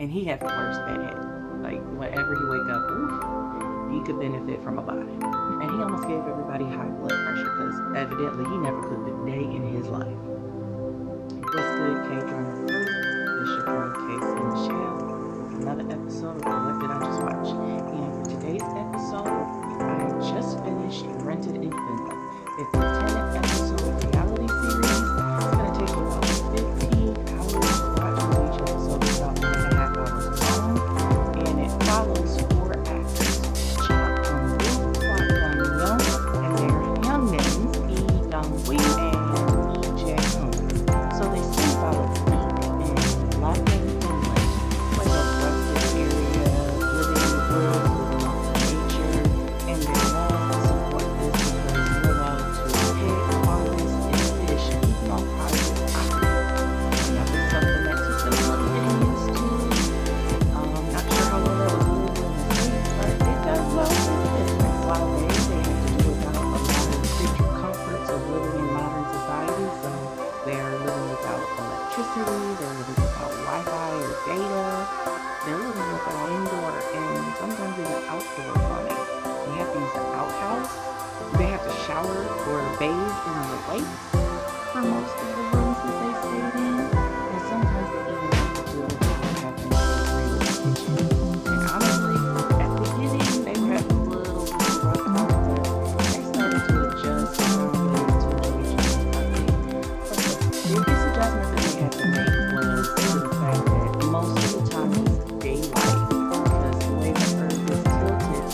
And he had the worst bed. Like, whenever he wake up, oof, he could benefit from a body. And he almost gave everybody high blood pressure because evidently he never cooked a day in his life. What's good, K-Drama? This your girl, Casey Michelle, with another episode of What Did I Just Watch? And for today's episode, I just finished Rented in Finland. It's a 10-episode reality series. It's going to take you about 15 hours to watch each episode. It's about 1.5 hours long. And it follows 4 actors. Eun Woo, Kwak Dong Yeon, and their young names, Dong Hwi and Lee Je Hoon. So they spend about a week in Lapland, Finland, like a rustic area, living in the woods, living off of nature, and their love to support this because you're allowed to pick, harvest, and fish even on private property. Now, this is something that took them a little getting used to. Not sure how well that was moving in the States, but it does well for the business. While they have to do without a lot of the creature comforts of living in modern society, so they're living without electricity, they're living without Wi-Fi or data, they're living without indoor and sometimes even outdoor plumbing. They have to use an outhouse, they have to shower or bathe in the lake for most of the rooms that they stayed in, and sometimes they even have to deal with not having a regular kitchen. And honestly, at the beginning, they were having a little bit of rough time, but they started to adjust and find ways to enjoy each other's company. But the biggest adjustment that they had to make was to the fact that most of the time it's daylight, because the way the earth is tilted,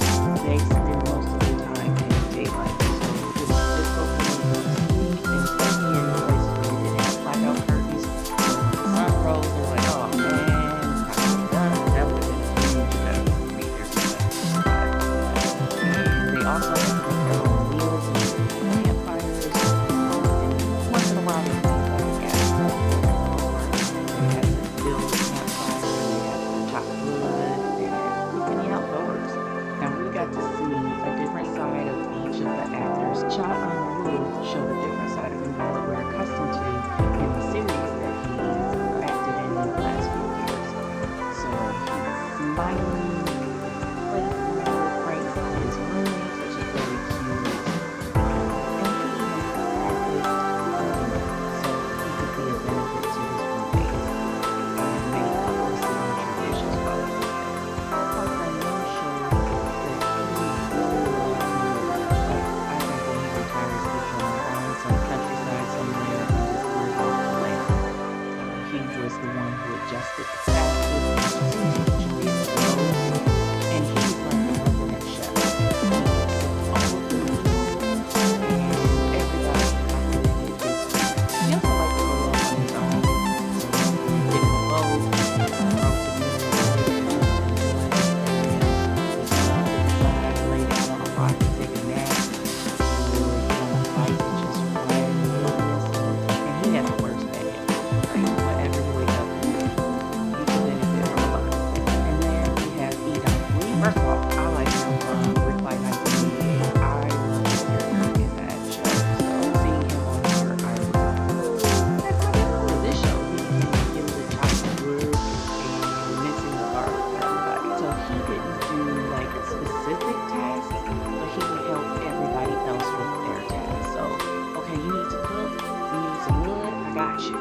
they spend most of their time in daylight. So it was difficult for them to go to sleep, and especially in places where they didn't have blackout curtains. So when the sun rose, they were like, oh man, it's time to be done. That would have been a huge benefit for me. There's no way to survive. And they also had to make their own meals and campfires. And once in a while, they would like a gas stove. They had to build a campfire, they had to chop wood, and cook in the outdoors. Now we got to see a different side of each of the actors. Eun Woo showed a different side of him than what we're accustomed to in the series that he's acted in the last few years. So he's smiling, playful, pranks on his roommates, which is very cute. And he even practiced cooking so he could be a benefit to his roommates and made a couple of signature dishes while he was there. Kwak Dong Yeon showed that he really loves New York. Like, I think when he retires, he's gonna find some countryside somewhere and just live off the land. He was the one who adjusted the taxes to the roads, and he was like the resident chef. He cooked all of the meals, and everybody complimented his food. He also liked to go off on his own, so he did a boat, wrote to the middle of the lake, he sat off to the side, lay down on a rock to take a nap, or get on a bike and just reminisce. And he had the worst bed. Like, whenever he wake up, he could benefit from a lot. And then we have Dong Hwi. First of all, I like him from Brick by 1988. I love his character in that show. So seeing him on here, I was for this show, he became skilled at chopping wood and mincing the garlic for everybody. So he didn't do like specific tasks, but he would help everybody else with their tasks. So, okay, you need to cook, you need some wood, I got you.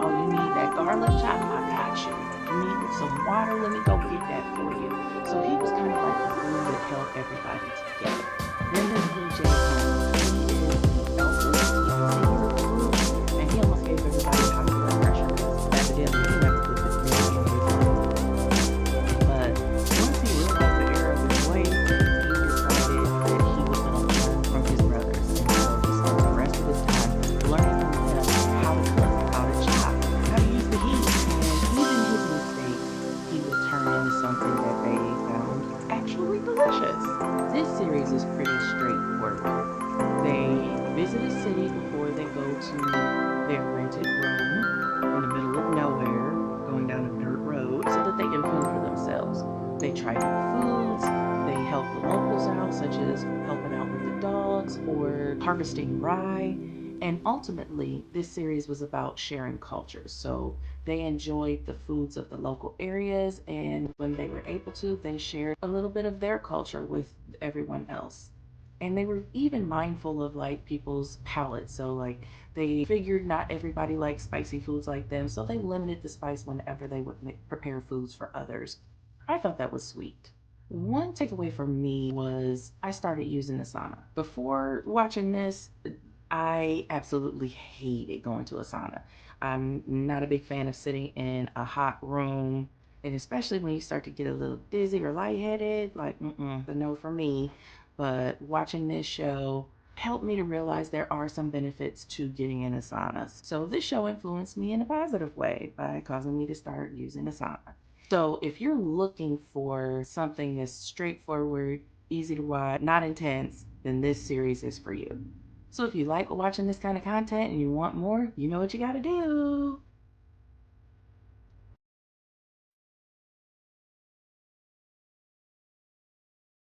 Oh, you need that garlic chop, I got you. You need some water, let me go get that for you. So he was kind of like the glue that held everybody together. Then there's Lee Je Hoon. He is the eldest, he's the senior of the group, and he almost gave everybody high blood pressure because evidently he never cooked a day in his life. But once he realized the error of his ways, he decided that he was going to learn from his brothers. And so he spent the rest of his time learning from them how to cook, how to chop, how to use the heat. And even his mistakes, he would turn into something that they found actually delicious. This series is pretty straightforward. They visit a city before they go to their rented room in the middle of nowhere, going down a dirt road, so that they can fend for themselves. They try new foods, they help the locals out, such as helping out with the dogs or harvesting rye, And ultimately, this series was about sharing cultures. So they enjoyed the foods of the local areas, and when they were able to, they shared a little bit of their culture with everyone else. And they were even mindful of like people's palates. So like they figured not everybody likes spicy foods like them, so they limited the spice whenever they would prepare foods for others. I thought that was sweet. One takeaway for me was I started using the sauna. Before watching this, I absolutely hated going to a sauna. I'm not a big fan of sitting in a hot room, and especially when you start to get a little dizzy or lightheaded, like, the no for me. But watching this show helped me to realize there are some benefits to getting in a sauna. So this show influenced me in a positive way by causing me to start using a sauna. So if you're looking for something that's straightforward, easy to watch, not intense, then this series is for you. So if you like watching this kind of content and you want more, you know what you gotta do.